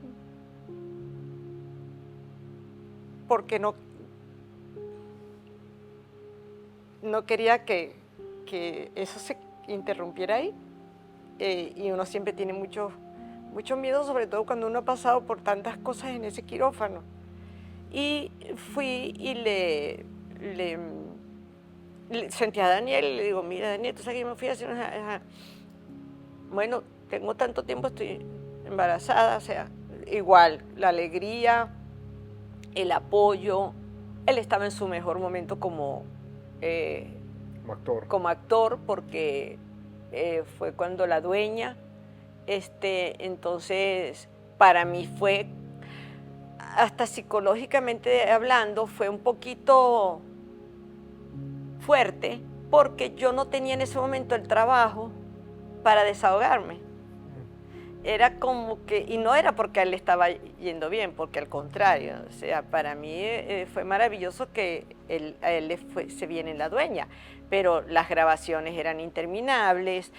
porque no quería que eso se interrumpiera ahí. Y uno siempre tiene mucho miedo, sobre todo cuando uno ha pasado por tantas cosas en ese quirófano. Y fui y le senté a Daniel y le digo, mira Daniel, tú sabes que yo me fui a hacer bueno, tengo tanto tiempo, estoy embarazada, o sea, igual, la alegría, el apoyo. Él estaba en su mejor momento como actor, porque fue cuando la dueña, entonces para mí fue, hasta psicológicamente hablando, fue un poquito fuerte, porque yo no tenía en ese momento el trabajo para desahogarme. era como que, y no era porque a él le estaba yendo bien, porque al contrario, o sea, para mí fue maravilloso que a él se viene la dueña, pero las grabaciones eran interminables,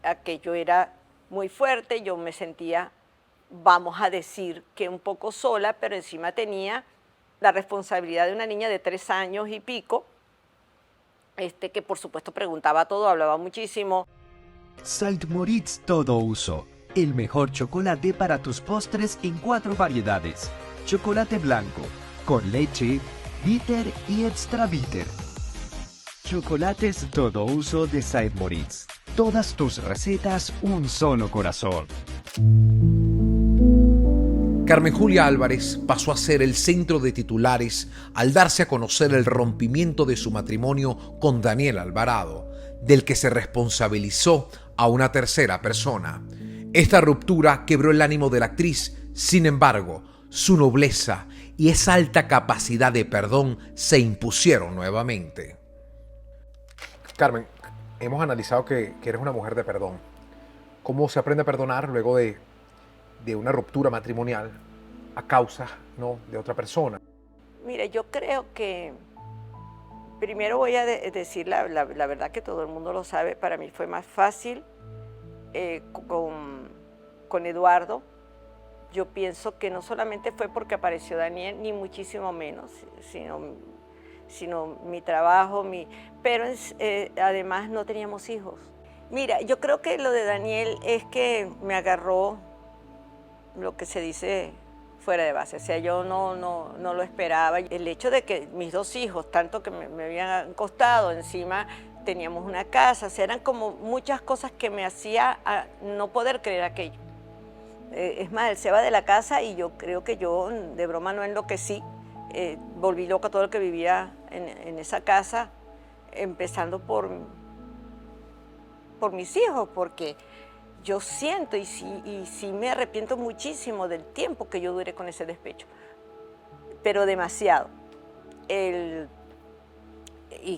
aquello era muy fuerte, yo me sentía, vamos a decir, que un poco sola, pero encima tenía la responsabilidad de una niña de 3 años y pico, que por supuesto preguntaba todo, hablaba muchísimo. Saint Moritz Todo Uso, el mejor chocolate para tus postres en 4 variedades. Chocolate blanco, con leche, bitter y extra bitter. Chocolates Todo Uso de Saint Moritz. Todas tus recetas, un solo corazón. Carmen Julia Álvarez pasó a ser el centro de titulares al darse a conocer el rompimiento de su matrimonio con Daniel Alvarado, del que se responsabilizó a una tercera persona. Esta ruptura quebró el ánimo de la actriz, sin embargo, su nobleza y esa alta capacidad de perdón se impusieron nuevamente. Carmen, hemos analizado que eres una mujer de perdón. ¿Cómo se aprende a perdonar luego de una ruptura matrimonial a causa, ¿no?, de otra persona? Mira, yo creo que primero voy a decir la verdad, que todo el mundo lo sabe. Para mí fue más fácil con Eduardo. Yo pienso que no solamente fue porque apareció Daniel, ni muchísimo menos, sino mi trabajo, pero además no teníamos hijos. Mira, yo creo que lo de Daniel es que me agarró lo que se dice fuera de base, o sea, yo no lo esperaba. El hecho de que mis 2 hijos, tanto que me habían costado, encima teníamos una casa, o sea, eran como muchas cosas que me hacía no poder creer aquello. Es más, él se va de la casa y yo creo que yo de broma no enloquecí, volví loca todo lo que vivía en esa casa, empezando por mis hijos, porque yo siento y sí me arrepiento muchísimo del tiempo que yo duré con ese despecho, pero demasiado. Y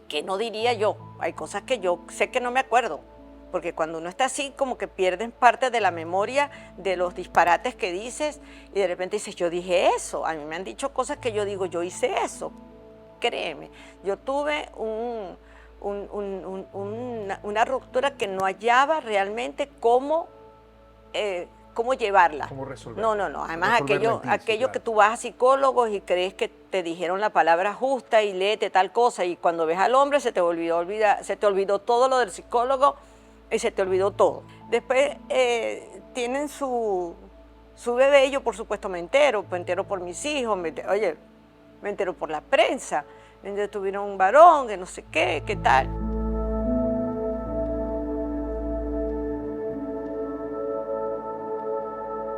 que no diría yo, hay cosas que yo sé que no me acuerdo, porque cuando uno está así como que pierdes parte de la memoria de los disparates que dices y de repente dices, yo dije eso. A mí me han dicho cosas que yo digo, yo hice eso, créeme. Yo tuve una ruptura que no hallaba realmente cómo llevarla. ¿Cómo resolver? No. Además, aquello que tú vas a psicólogos y crees que te dijeron la palabra justa y léete tal cosa, y cuando ves al hombre se te olvidó todo lo del psicólogo y se te olvidó todo. Después tienen su bebé y yo, por supuesto, me entero por mis hijos, me entero por la prensa. Tuvieron un varón, que no sé qué tal.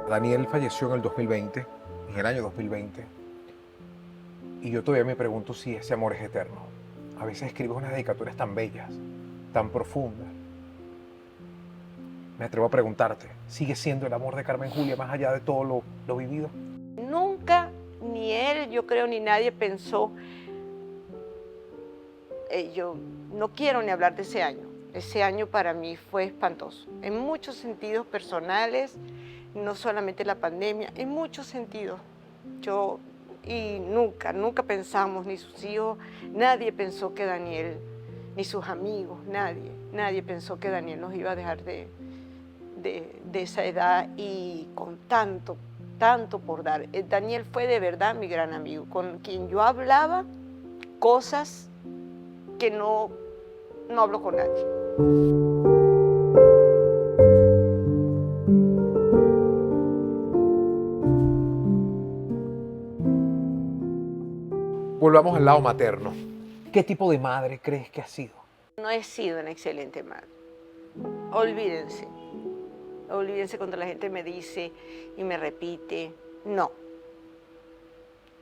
Daniel falleció en el 2020, en el año 2020, y yo todavía me pregunto si ese amor es eterno. A veces escribes unas dedicatorias tan bellas, tan profundas. Me atrevo a preguntarte, ¿sigue siendo el amor de Carmen Julia más allá de todo lo vivido? Nunca, ni él, yo creo, ni nadie pensó. Yo no quiero ni hablar de ese año. Ese año para mí fue espantoso, en muchos sentidos personales, no solamente la pandemia, en muchos sentidos. Y nunca pensamos, ni sus hijos, nadie pensó que Daniel, ni sus amigos, nadie pensó que Daniel nos iba a dejar de esa edad y con tanto por dar. Daniel fue de verdad mi gran amigo, con quien yo hablaba cosas que no hablo con nadie. Volvamos al lado materno. ¿Qué tipo de madre crees que has sido? No he sido una excelente madre. Olvídense cuando la gente me dice y me repite, no.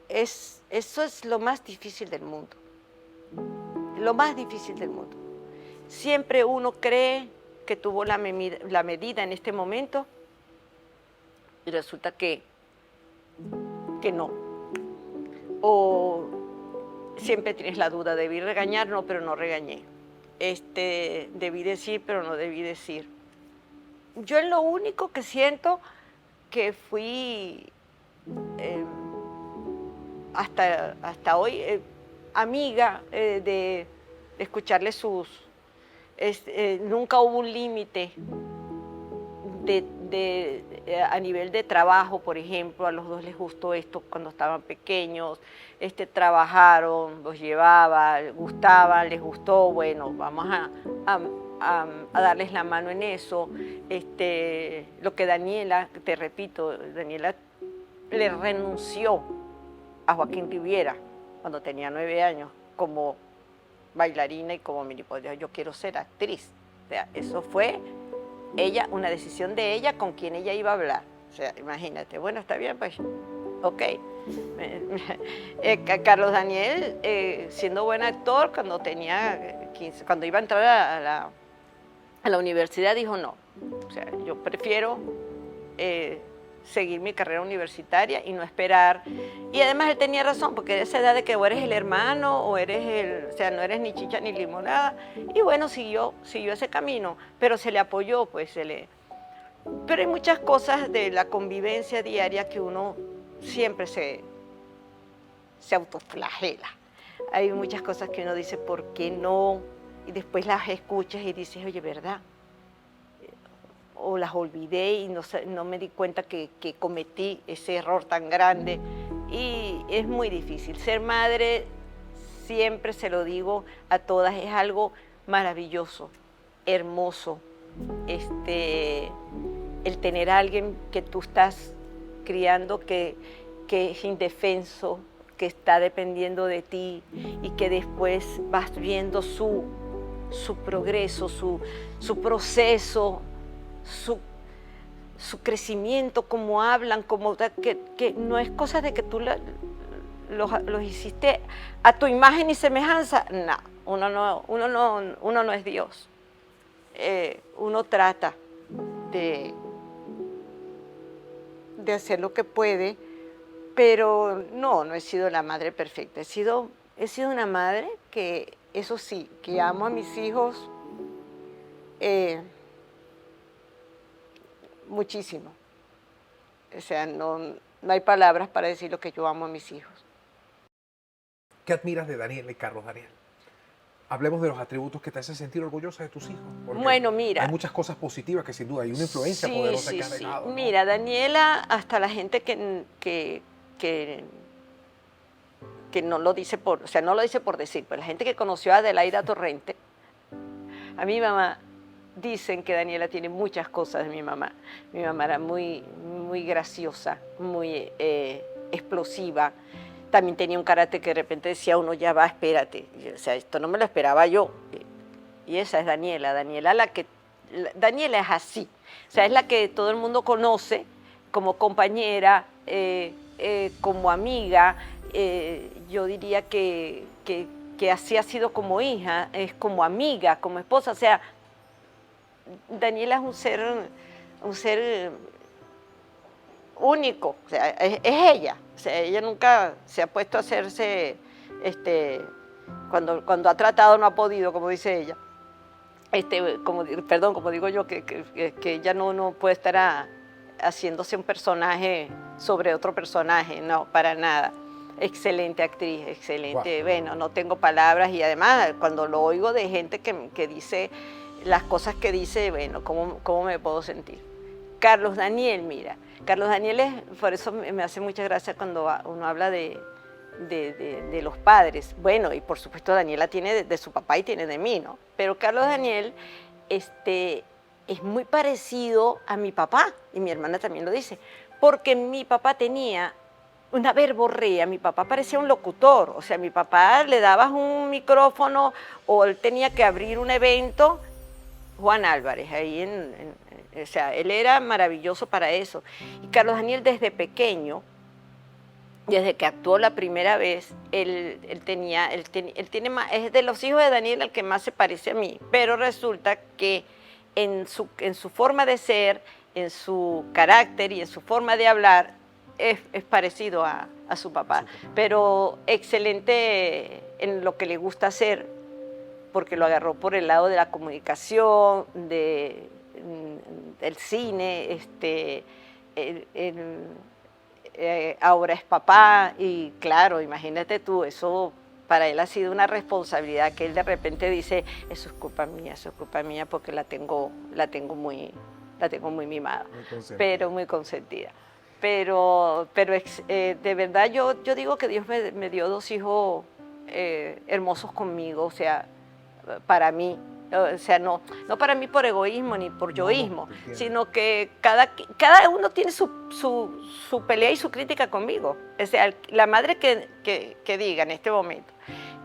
Eso es lo más difícil del mundo. Lo más difícil del mundo. Siempre uno cree que tuvo la medida en este momento y resulta que no. O siempre tienes la duda, debí regañar, no, pero no regañé. Debí decir, pero no debí decir. yo en lo único que siento que fui hasta hoy amiga de escucharle nunca hubo un límite a nivel de trabajo, por ejemplo. A los dos les gustó esto cuando estaban pequeños, trabajaron, los llevaba, les gustaba, les gustó, bueno, vamos a darles la mano en eso. Lo que Daniela, te repito, Daniela le renunció a Joaquín Riviera cuando tenía 9 años como bailarina y como yo quiero ser actriz. O sea, eso fue ella, una decisión de ella con quien ella iba a hablar. O sea, imagínate, bueno, está bien, pues, ok. Carlos Daniel, siendo buen actor, cuando tenía 15, cuando iba a entrar a la universidad, dijo no. O sea, yo prefiero seguir mi carrera universitaria y no esperar. Y además él tenía razón, porque de esa edad de que o eres el hermano o eres o sea, no eres ni chicha ni limonada. Y bueno, siguió ese camino, pero se le apoyó, pues Pero hay muchas cosas de la convivencia diaria que uno siempre se autoflagela. Hay muchas cosas que uno dice, ¿por qué no? Y después las escuchas y dices, oye, ¿verdad? O las olvidé y no me di cuenta que cometí ese error tan grande. Y es muy difícil. Ser madre, siempre se lo digo a todas, es algo maravilloso, hermoso. El tener a alguien que tú estás criando que es indefenso, que está dependiendo de ti y que después vas viendo su progreso, su proceso, su crecimiento, cómo hablan, que no es cosa de que tú los hiciste a tu imagen y semejanza. No, uno no es Dios. Uno trata de hacer lo que puede, pero no he sido la madre perfecta. He sido una madre que, eso sí, que amo a mis hijos muchísimo. O sea, no hay palabras para decir lo que yo amo a mis hijos. ¿Qué admiras de Daniela y Carlos Daniel? Hablemos de los atributos que te hacen sentir orgullosa de tus hijos. Bueno, mira. Hay muchas cosas positivas que sin duda hay una influencia poderosa que ha dejado. ¿No? Mira, Daniela, hasta la gente que no lo dice no lo dice por decir, pero la gente que conoció a Adelaida Torrente, a mi mamá, dicen que Daniela tiene muchas cosas de mi mamá. Mi mamá era muy, muy graciosa, muy explosiva. También tenía un carácter que de repente decía uno, ya va, espérate. O sea, esto no me lo esperaba yo. Y esa es Daniela. Daniela es así. O sea, es la que todo el mundo conoce como compañera, como amiga. Yo diría que así ha sido como hija, es como amiga, como esposa. O sea, Daniela es un ser único, o sea, es ella. O sea, ella nunca se ha puesto a hacerse, cuando ha tratado no ha podido, como dice ella. Como digo yo, que ella no puede estar haciéndose un personaje sobre otro personaje, no, para nada. Excelente actriz, excelente. Wow. Bueno, no tengo palabras y además cuando lo oigo de gente que dice las cosas que dice, bueno, ¿cómo me puedo sentir? Carlos Daniel, mira, Carlos Daniel por eso me hace mucha gracia cuando uno habla de los padres. Bueno, y por supuesto Daniela tiene de su papá y tiene de mí, ¿no? Pero Carlos Daniel es muy parecido a mi papá, y mi hermana también lo dice, porque mi papá tenía una verborrea, mi papá parecía un locutor, o sea, mi papá le dabas un micrófono o él tenía que abrir un evento, Juan Álvarez, ahí o sea, él era maravilloso para eso. Y Carlos Daniel desde pequeño, desde que actuó la primera vez, él tiene más, es de los hijos de Daniel el que más se parece a mí, pero resulta que en su forma de ser, en su carácter y en su forma de hablar, es parecido a su papá, pero excelente en lo que le gusta hacer, porque lo agarró por el lado de la comunicación, de el cine, ahora es papá y claro, imagínate tú, eso para él ha sido una responsabilidad que él de repente dice, eso es culpa mía porque la tengo muy mimada, pero muy consentida. Pero de verdad yo digo que Dios me dio 2 hijos hermosos conmigo, o sea, para mí. O sea, no para mí por egoísmo ni por yoísmo, sino que cada uno tiene su pelea y su crítica conmigo. O sea, la madre que diga en este momento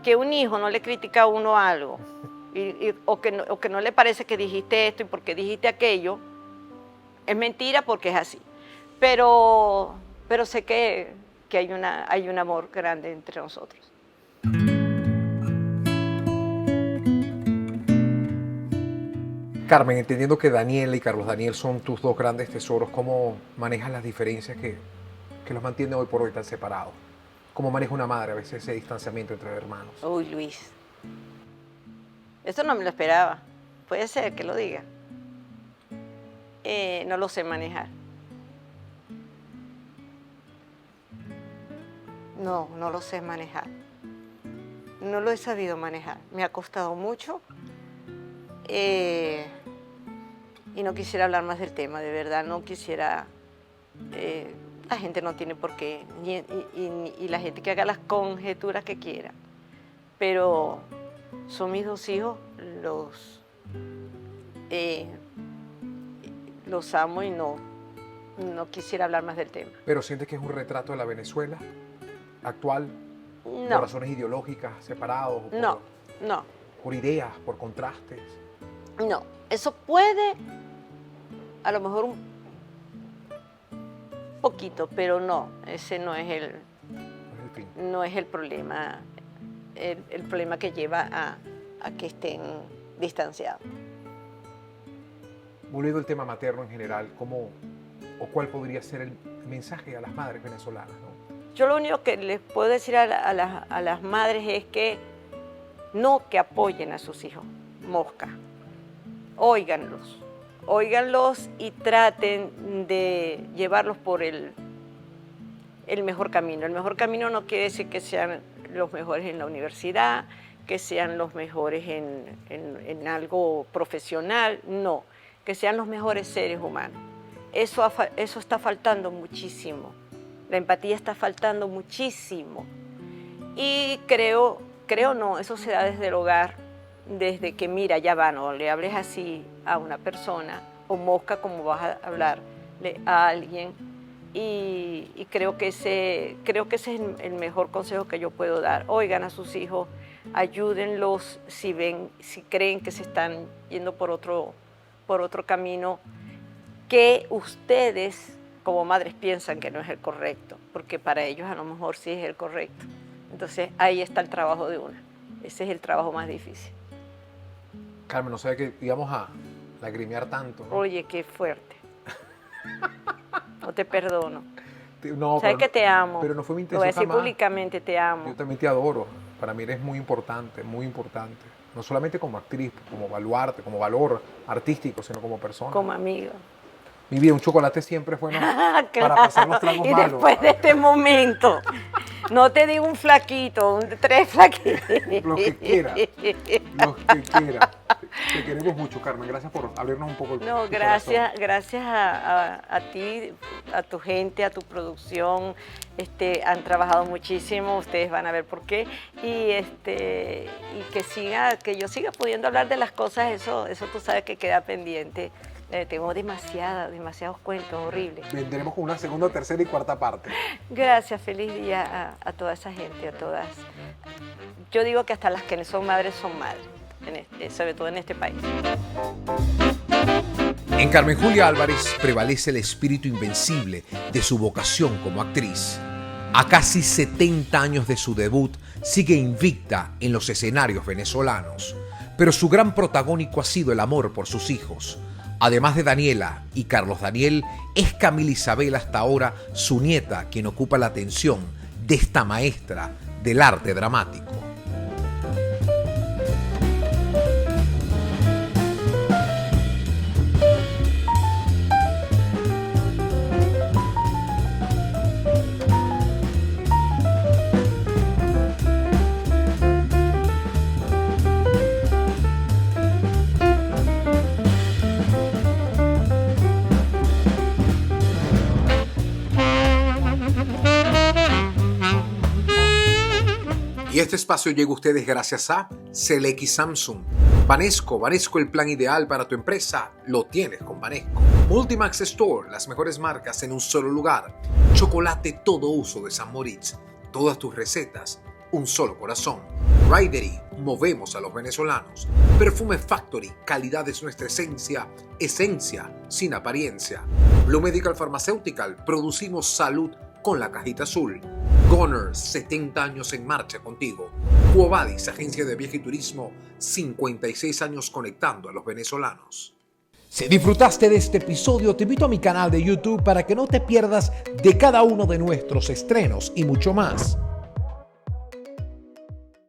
que un hijo no le critica a uno algo o que no le parece que dijiste esto y porque dijiste aquello, es mentira porque es así. Pero sé que hay un amor grande entre nosotros. Carmen, entendiendo que Daniela y Carlos Daniel son tus 2 grandes tesoros, ¿cómo manejas las diferencias que los mantienen hoy por hoy tan separados? ¿Cómo maneja una madre a veces ese distanciamiento entre hermanos? Uy, Luis, eso no me lo esperaba. Puede ser que lo diga. No lo sé manejar. No lo sé manejar. No lo he sabido manejar. Me ha costado mucho. Y no quisiera hablar más del tema, de verdad, no quisiera. La gente no tiene por qué, y la gente que haga las conjeturas que quiera. Pero son mis 2 hijos, los amo y no quisiera hablar más del tema. ¿Pero sientes que es un retrato de la Venezuela actual? No. ¿Por razones ideológicas, separados? No. ¿Por ideas, por contrastes? No, eso puede, a lo mejor un poquito, pero no, ese no es el fin. No es el problema, el problema que lleva a que estén distanciados. Volviendo al tema materno en general, ¿cuál podría ser el mensaje a las madres venezolanas, ¿no? Yo lo único que les puedo decir a las madres es que apoyen a sus hijos, mosca. Óiganlos y traten de llevarlos por el mejor camino. El mejor camino no quiere decir que sean los mejores en la universidad, que sean los mejores en algo profesional, no, que sean los mejores seres humanos. Eso está faltando muchísimo. La empatía está faltando muchísimo. Y creo no, eso se da desde el hogar, desde que mira, ya va, no le hables así a una persona, o mosca como vas a hablarle a alguien. Y creo que ese es el mejor consejo que yo puedo dar. Oigan a sus hijos, ayúdenlos si creen que se están yendo por otro camino, que ustedes como madres piensan que no es el correcto, porque para ellos a lo mejor sí es el correcto. Entonces ahí está el trabajo de una. Ese es el trabajo más difícil. Carmen, no sabe que íbamos a lagrimear tanto, ¿no? Oye, qué fuerte. No te perdono. No, sabes que te amo. Pero no fue mi intención. Lo voy a decir jamás. Públicamente, te amo. Yo también te adoro. Para mí eres muy importante, muy importante. No solamente como actriz, como baluarte, como valor artístico, sino como persona. Como amigo. Mi vida, un chocolate siempre es bueno Claro. para pasar los tragos y malos. después de este momento, no te digo un flaquito, 3 flaquitos. Los que quiera. Los que quiera. Te queremos mucho, Carmen. Gracias por abrirnos un poco el No, gracias a ti, a tu gente, a tu producción. Han trabajado muchísimo, ustedes van a ver por qué. Y que yo siga pudiendo hablar de las cosas, eso tú sabes que queda pendiente. Tengo demasiados cuentos horribles. Vendremos con una segunda, tercera y cuarta parte. Gracias, feliz día a toda esa gente, a todas. Yo digo que hasta las que no son madres, sobre todo en este país. En Carmen Julia Álvarez prevalece el espíritu invencible de su vocación como actriz. A casi 70 años de su debut, sigue invicta en los escenarios venezolanos. Pero su gran protagónico ha sido el amor por sus hijos. Además de Daniela y Carlos Daniel, es Camila Isabel hasta ahora su nieta quien ocupa la atención de esta maestra del arte dramático. Y este espacio llega a ustedes gracias a CLX Samsung. Banesco el plan ideal para tu empresa, lo tienes con Banesco. Multimax Store, las mejores marcas en un solo lugar. Chocolate todo uso de San Moritz, todas tus recetas, un solo corazón. Ridery, movemos a los venezolanos. Perfume Factory, calidad es nuestra esencia, esencia sin apariencia. Blue Medical Pharmaceutical, producimos salud con la cajita azul. Gunners, 70 años en marcha contigo. Quo Vadis, agencia de viaje y turismo, 56 años conectando a los venezolanos. Si disfrutaste de este episodio, te invito a mi canal de YouTube para que no te pierdas de cada uno de nuestros estrenos y mucho más.